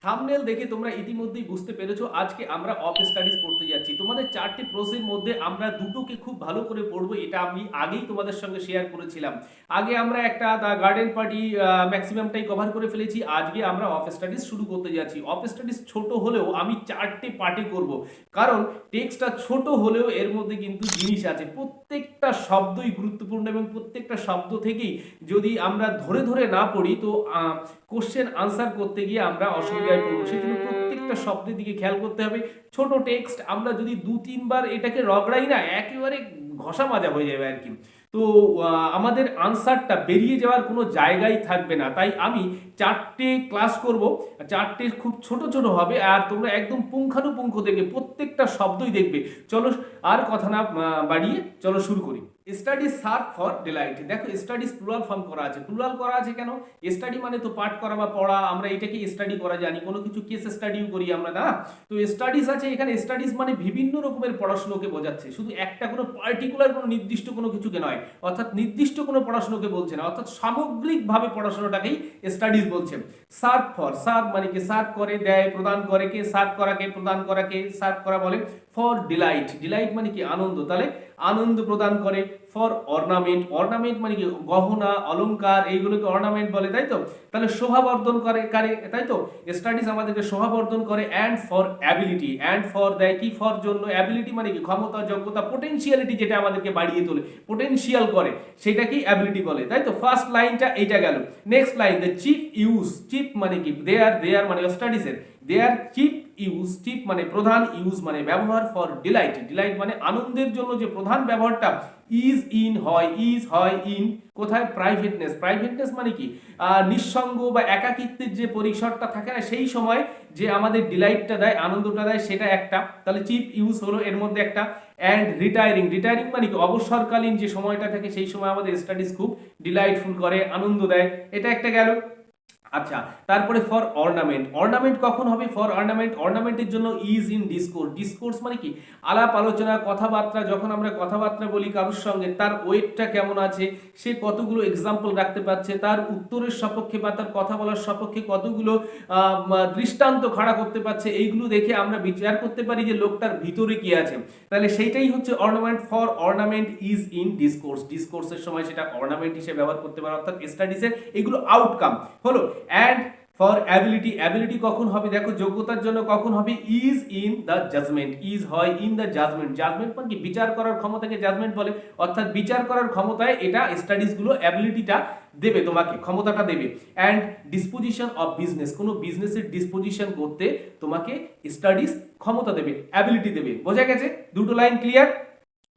Thumbnail দেখে তোমরা ইতিমধ্যেই বুঝতে পেরেছো আজকে আমরা অফ স্টাডিজ পড়তে যাচ্ছি। তোমাদের চারটি প্রশ্নের মধ্যে আমরা দুটোকে খুব ভালো করে পড়বো, এটা আমি আগেই তোমাদের সঙ্গে শেয়ার করেছিলাম। আগে আমরা একটা দ্য গার্ডেন পার্টি ম্যাক্সিমামটাই কভার করে ফেলেছি। আজকে আমরা অফ স্টাডিজ শুরু করতে যাচ্ছি। অফ স্টাডিজ ছোট হলেও আমি চারটে পার্টে করব, কারণ টেক্সটটা ছোট হলেও এর মধ্যে কিন্তু জিনিস আছে। প্রত্যেকটা শব্দই গুরুত্বপূর্ণ এবং প্রত্যেকটা শব্দ থেকেই যদি আমরা ধরে ধরে না পড়ি তো কোশ্চেন আনসার করতে গিয়ে আমরা অসুবিধায় পড়বো। সেই জন্য প্রত্যেকটা শব্দের দিকে খেয়াল করতে হবে। ছোট টেক্সট আমরা যদি দু তিনবার এটাকে রগড়াই না, একেবারে ঘষা মাজা হয়ে যাবে আর কি। তো আমাদের আনসারটা বেরিয়ে যাওয়ার কোনো জায়গাই থাকবে না। তাই আমি চারটে ক্লাস করব, চারটে খুব ছোট ছোট হবে, আর তোমরা একদম পুঙ্খানুপুঙ্খ দেখবে, প্রত্যেকটা শব্দই দেখবে। চলো আর কথা না বাড়িয়ে চলো শুরু করি। Study serve for delight. দেখো স্টাডিজ প্লুরাল ফর্ম করা আছে। প্লুরাল করা আছে কেন? স্টাডি মানে তো পাঠ করা বা পড়া, আমরা এটাকে স্টাডি করা জানি, কোনো কিছু কেস স্টাডিও করি আমরা, না? তো স্টাডিজ আছে এখানে। স্টাডিজ মানে বিভিন্ন রকমের পড়াশোনাকে বোঝাচ্ছে, শুধু একটা কোনো পার্টিকুলার কোনো নির্দিষ্ট কোনো কিছুকে নয়, অর্থাৎ নির্দিষ্ট কোনো পড়াশোনাকে বলছে না, অর্থাৎ সামগ্রিকভাবে পড়াশোনাটাকেই স্টাডিজ বলছে। সার্ভ ফর, সার্ভ মানে কি সার্ভ করে, দেয়, প্রদান করে। কে? সার্ভ করাকে, প্রদান করাকে সার্ভ করা বলে। ফর ডিলাইট, ডিলাইট মানে কি আনন্দ, তাহলে আনন্দ প্রদান করে। ফর অর্নামেন্ট, অর্নামেন্ট মানে কি গহনা অলংকার, এইগুলোকে অর্নামেন্ট বলে, তাই তো? তাহলে শোভাবর্ধন করে কারে, তাই তো? স্টাডিজ আমাদেরকে শোভাবর্ধন করে। And for ability, and for দেয় কি? ফর জন্য। অ্যাবিলিটি মানে কি ক্ষমতা, যোগ্যতা, পোটেনশিয়ালিটি, যেটা আমাদেরকে বাড়িয়ে তোলে, পোটেনশিয়াল করে, সেটাকেই অ্যাবিলিটি বলে, তাই তো? ফার্স্ট লাইনটা এইটা গেল। Next line, the chief use, chief মানে কি দেয়ার, দেয়ার মানে স্টাডিজের, দেয়ার চিফ ইউজ, চিফ মানে প্রধান, ইউজ মানে ব্যবহার, ফর ডিলাইট, ডিলাইট মানে আনন্দের জন্য যে প্রধান ব্যবহারটা, ইজ ইন হয়, ইজ হয় ইন কোথায়? প্রাইভেটনেস, প্রাইভেটনেস মানে কি নিঃসঙ্গ বা একাকিত্বের যে পরিসরটা থাকে না, সেই সময় যে আমাদের ডিলাইটটা দেয়, আনন্দটা দেয়, সেটা একটা। তাহলে চিফ ইউজ হলো এর মধ্যে একটা। অ্যান্ড রিটায়ারিং, রিটায়ারিং মানে কি অবসরকালীন যে সময়টা থাকে, সেই সময় আমাদের স্টাডিজ খুব ডিলাইটফুল করে, আনন্দ দেয়, এটা একটা গেল। আচ্ছা, তারপরে ফর অর্নামেন্ট, অর্নামেন্ট কখন হবে? ফর অর্নামেন্ট, অর্নামেন্টের জন্য ইজ ইন ডিসকোর্স, ডিসকোর্স মানে কি আলাপ আলোচনা, কথাবার্তা। যখন আমরা কথাবার্তা বলি কারোর সঙ্গে, তার ওয়েটটা কেমন আছে, সে কতগুলো এক্সাম্পল রাখতে পারছে, তার উত্তরের সপক্ষে বা তার কথা বলার সপক্ষে কতগুলো দৃষ্টান্ত খাড়া করতে পারছে, এইগুলো দেখে আমরা বিচার করতে পারি যে লোকটার ভিতরে কি আছে। তাহলে সেইটাই হচ্ছে ornament. For ornament is in discourse, ডিসকোর্সের সময় সেটা অর্নামেন্ট হিসেবে ব্যবহার করতে পারে, অর্থাৎ স্টাডিজের এগুলো আউটকাম হলো। অ্যান্ড ফর অ্যাবিলিটি, অ্যাবিলিটি কখন হবে? দেখো যোগ্যতার জন্য কখন হবে? Is in the judgement, is হয় ইন দ্য জাজমেন্ট, জাজমেন্ট মানে কি বিচার করার ক্ষমতাকে জাজমেন্ট বলে, অর্থাৎ বিচার করার ক্ষমতায় এটা স্টাডিজগুলো অ্যাবিলিটিটা দেবে, তোমাকে ক্ষমতাটা দেবে। অ্যান্ড ডিসপোজিশন অফ বিজনেস, কোনো বিজনেসের ডিসপোজিশন করতে তোমাকে স্টাডিজ ক্ষমতা দেবে, অ্যাবিলিটি দেবে। বোঝা গেছে? দুটো line clear.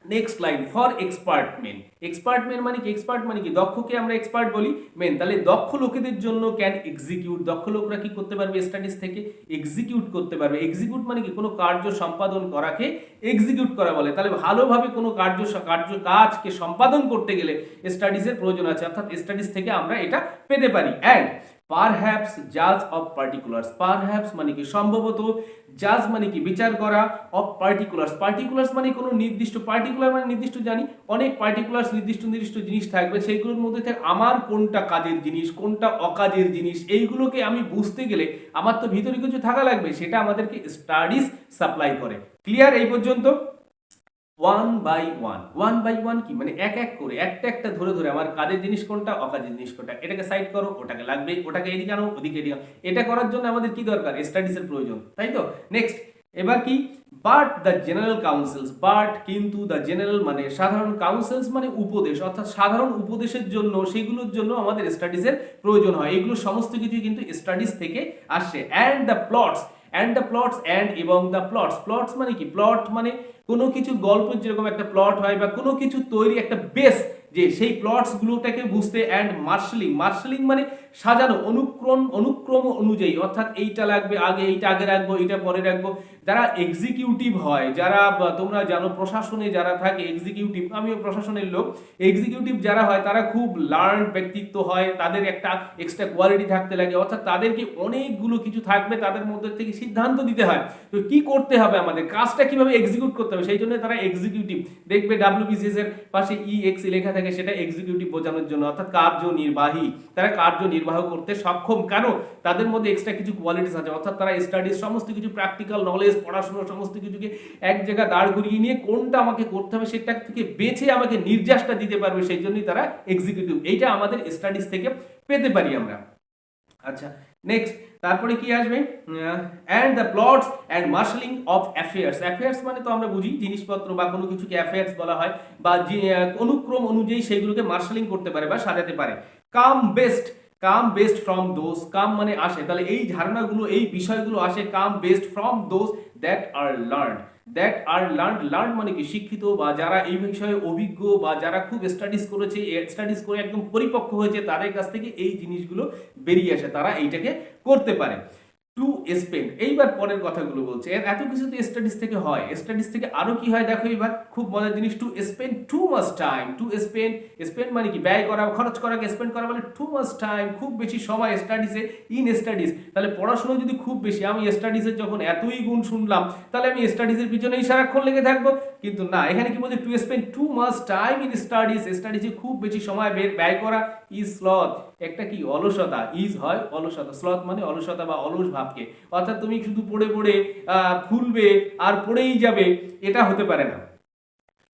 Next line, for expert men, expert men মানে কি? এক্সপার্ট মানে কি দক্ষকে আমরা এক্সপার্ট বলি, মেন, তাহলে দক্ষ লোকেদের জন্য ক্যান এক্সিকিউট, দক্ষ লোকরা কি করতে পারবে? স্টাডিজ থেকে এক্সিকিউট করতে পারবে। এক্সিকিউট মানে কি কোনো কার্য সম্পাদন করাকে এক্সিকিউট করা বলে। তাহলে ভালোভাবে কোনো কাজকে সম্পাদন করতে গেলে স্টাডিজের প্রয়োজন আছে, অর্থাৎ স্টাডিজ থেকে আমরা এটা পেতে পারি। অ্যান্ড পারহ্যাপস জাজ অফ পার্টিকুলার্স, পারহ্যাপস মানে কি সম্ভবত, জাজ মানে কি বিচার করা, অফ পার্টিকুলার্স, পার্টিকুলার্স মানে কোনো নির্দিষ্ট, পার্টিকুলার মানে নির্দিষ্ট জানি, অনেক পার্টিকুলার্স নির্দিষ্ট নির্দিষ্ট জিনিস থাকবে, সেইগুলোর মধ্যে থেকে আমার কোনটা কাজের জিনিস, কোনটা অকাজের জিনিস, এইগুলোকে আমি বুঝতে গেলে আমার তো ভিতরে কিছু থাকা লাগবে, সেটা আমাদেরকে স্টাডিজ সাপ্লাই করে। ক্লিয়ার এই পর্যন্ত? One by one, one by one কি মানে এক এক করে, একটা একটা ধরে ধরে আমার কাজের জিনিস কোনটা, অকাজের জিনিস কোনটা, এটাকে সাইড করো, ওটাকে লাগবে, ওটাকে এদিকে আনো, ওদিকে এদিকে আনো। এটা করার জন্য আমাদের কি দরকার? স্টাডিজের প্রয়োজন, তাই তো? নেক্সট, এবার কি? But the general council's, but কিন্তু, দ্য জেনারেল মানে সাধারণ, কাউন্সিলস মানে উপদেশ, অর্থাৎ সাধারণ উপদেশের জন্য, সেগুলোর জন্য আমাদের স্টাডিজের প্রয়োজন হয়। এগুলো সমস্ত কিছুই কিন্তু স্টাডিজ থেকে আসছে। And the plots, and the plots, and এবং দ্য প্লটস, প্লটস মানে কি? প্লট মানে কোনো কিছু গল্পের যেরকম একটা প্লট হয় বা কোনো কিছু তৈরি একটা বেস, যে সেই প্লটসগুলোটাকে বুঝতে। অ্যান্ড মার্শালিং, মার্শালিং মানে সাজানো, অনুক্রম অনুযায়ী, অর্থাৎ এইটা লাগবে আগে, এইটা আগে রাখবো, এইটা পরে রাখবো। যারা এক্সিকিউটিভ হয়, যারা তোমরা জানো প্রশাসনে যারা থাকে এক্সিকিউটিভ, আমিও প্রশাসনের লোক, এক্সিকিউটিভ যারা হয় তারা খুব লার্ন ব্যক্তিত্ব হয়, তাদের একটা এক্সট্রা কোয়ালিটি থাকতে লাগে, অর্থাৎ তাদেরকে অনেকগুলো কিছু থাকবে, তাদের মধ্যে থেকে সিদ্ধান্ত দিতে হয়, তো কি করতে হবে, আমাদের কাজটা কিভাবে এক্সিকিউট করতে হবে, সেই জন্য তারা এক্সিকিউটিভ। দেখবে ডাব্লিউবিসিএস এর পাশে ইএক্স লেখা থাকে, সেটা এক্সিকিউটিভ বোঝানোর জন্য, অর্থাৎ কার্যনির্বাহী, তারা কার্যনির্বাহী নির্বাহ করতে সক্ষম। কেন? তাদের মধ্যে এক্সট্রা কিছু কোয়ালিটিস আছে, অর্থাৎ তারা স্টাডিজ সমস্ত কিছু প্র্যাকটিক্যাল নলেজ, পড়াশোনা সমস্ত কিছুকে এক জায়গায় দাঁড় করিয়ে নিয়ে কোনটা আমাকে করতে হবে সেটা থেকে বেছে আমাকে নির্দেশটা দিতে পারবে, সেই জন্যই তারা এক্সিকিউটিভ। এইটা আমাদের স্টাডিজ থেকে পেতে পারি আমরা। আচ্ছা, নেক্সট তারপরে কি আসবে? And the plots and marshalling of affairs. Affairs মানে তো আমরা বুঝি জিনিসপত্র বা কোনো কিছুকে অ্যাফেয়ার্স বলা হয়, বা অনুক্রম অনুযায়ী সেইগুলোকে মার্শালিং করতে পারে বা সাজাতে পারে। কাম বেস্ট ফ্রম দোজ, কাম মানে আসে, তাহলে এই ধারণাগুলো এই বিষয়গুলো আসে কাম বেস্ট ফ্রম দোজ লার্ন মানে কি শিক্ষিত, বা যারা এই বিষয়ে অভিজ্ঞ, বা যারা খুব স্টাডিজ করেছে, স্টাডিজ করে একদম পরিপক্ক হয়েছে, তাদের কাছ থেকে এই জিনিসগুলো বেরিয়ে আসে, তারা এইটাকে করতে পারে। টু স্পেন্ড, এইবার পরের কথাগুলো বলছে, এত কিছু তো স্টাডিজ থেকে হয়, স্টাডিজ থেকে আরো কি হয় দেখো এবার খুব মজার জিনিস, two spend too much time. Spend মানে কি ব্যয় করা, খরচ করাকে স্পেন্ড করা, মানে টু মাচ টাইম খুব বেশি সময় স্টাডিজে, ইন স্টাডিজ, তাহলে পড়াশোনা যদি খুব বেশি, আমি স্টাডিজের যখন এতই গুণ শুনলাম তাহলে আমি স্টাডিজের পিছনেই সারাক্ষণ লেগে থাকবো, কিন্তু না, এখানে কি বলছে, to spend too much time in studies, স্টাডিজে খুব বেশি সময় ব্যয় করা, ইজ স্লথ, একটা কি অলসতা, ইজ হয় অলসতা, স্লথ মানে অলসতা বা অলস ভাবকে, অর্থাৎ তুমি শুধু পড়ে পড়ে ফুলবে আর পড়েই যাবে, এটা হতে পারে না।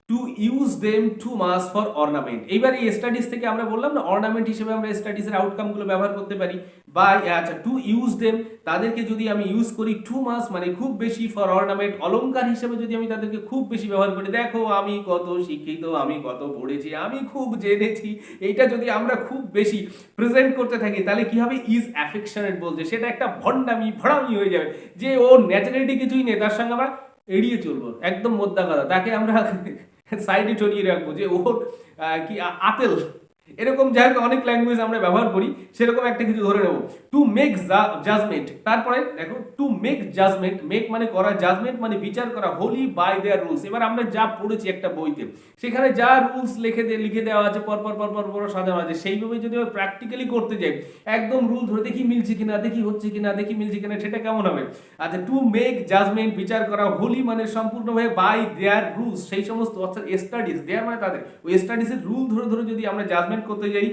To use them too much for ornament, এইবার এই স্টাডিজ থেকে আমরা বললাম না অর্নামেন্ট হিসেবে আমরা স্টাডিজের আউটকামগুলো ব্যবহার করতে পারি, বা আচ্ছা টু ইউজ দেম, তাদেরকে যদি আমি ইউজ করি টু মাস মানে খুব বেশি, ফর অর্নামেন্ট অলংকার হিসেবে যদি আমি তাদেরকে খুব বেশি ব্যবহার করি, দেখো আমি কত শিক্ষিত, আমি কত পড়েছি, আমি খুব জেনেছি, এইটা যদি আমরা খুব বেশি প্রেজেন্ট করতে থাকি তাহলে কি হবে, ইজ অ্যাফেকশনেট বলছে, সেটা একটা ভড়ামি হয়ে যাবে, যে ওর ন্যাচারালিটি কিছুই নেই, তার সঙ্গে আমরা এড়িয়ে চলবো, একদম মোদ্দা কথা, তাকে আমরা সাইডে সরিয়ে রাখবো, যে ওর কি আতেল, এরকম যাই হোক অনেক ল্যাঙ্গুয়েজ আমরা ব্যবহার করি, সেরকম একটা কিছু ধরে নেব। টু মেক জাজমেন্ট, তারপরে দেখো টু মেক জাজমেন্ট, মেক মানে করা, জাজমেন্ট মানে বিচার করা, হোলি বাই দেয়ার রুলস। এবার আমরা যা পড়েছি একটা বইতে, সেখানে যা রুলস লিখে দেওয়া আছে পর সাজানো আছে, সেইভাবে যদি আমরা প্র্যাকটিক্যালি করতে যাই, একদম রুল ধরে দেখি মিলছে কিনা, দেখি হচ্ছে কিনা, দেখি মিলছে কিনা, সেটা কেমন হবে? আচ্ছা, টু মেক জাজমেন্ট বিচার করা, হোলি মানে সম্পূর্ণভাবে, বাই দেয়ার রুলস সেই সমস্ত, অর্থাৎ স্টাডিজ, দেয়ার মানে তাদের, ওই স্টাডিজের রুল ধরে যদি আমরা জাজমেন্ট করতে যাই,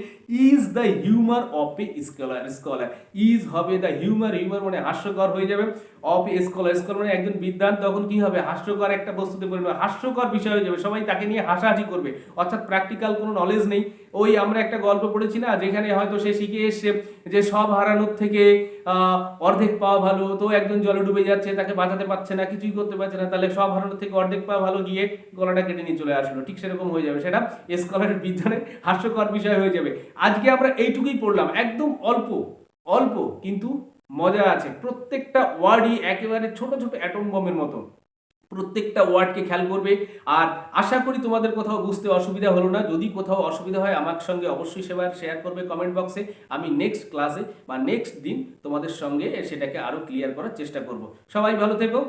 is the humour of A scholar, is হবে দ্য হিউমার মানে হাস্যকর হয়ে যাবে, অফ এ স্কলার মানে একজন বিদ্বান, তখন কি হবে, হাস্যকর একটা বস্তুতে পরিণত, হাস্যকর বিষয় হয়ে যাবে, সবাই তাকে নিয়ে হাসাহাসি করবে, অর্থাৎ প্র্যাকটিক্যাল কোনো নলেজ নেই। ওই আমরা একটা গল্প পড়েছি না, যেখানে হয়তো সে শিখে এসছে যে সব হারানোর থেকে অর্ধেক পাওয়া ভালো, তো একজন জলে ডুবে যাচ্ছে, তাকে বাঁচাতে পারছে না, কিছুই করতে পারছে না, তাহলে সব হারানোর থেকে অর্ধেক পাওয়া ভালো, গিয়ে গলাটা কেটে নিয়ে চলে আসলো, ঠিক সেরকম হয়ে যাবে, সেটা স্কলারের বিজ্ঞানের হাস্যকর বিষয় হয়ে যাবে। আজকে আমরা এইটুকুই পড়লাম, একদম অল্প কিন্তু মজা আছে, প্রত্যেকটা ওয়ার্ডই একেবারে ছোট ছোট অ্যাটম বমের মতো, প্রত্যেকটা ওয়ার্ডকে খেয়াল করবে। আর আশা করি তোমাদের কোথাও বুঝতে অসুবিধা হলো না, যদি কোথাও অসুবিধা হয় আমার সঙ্গে অবশ্যই শেয়ার করবে কমেন্ট বক্সে, আমি নেক্সট ক্লাসে বা নেক্সট দিন তোমাদের সঙ্গে সেটাকে আরো ক্লিয়ার করার চেষ্টা করব। সবাই ভালো থেকো।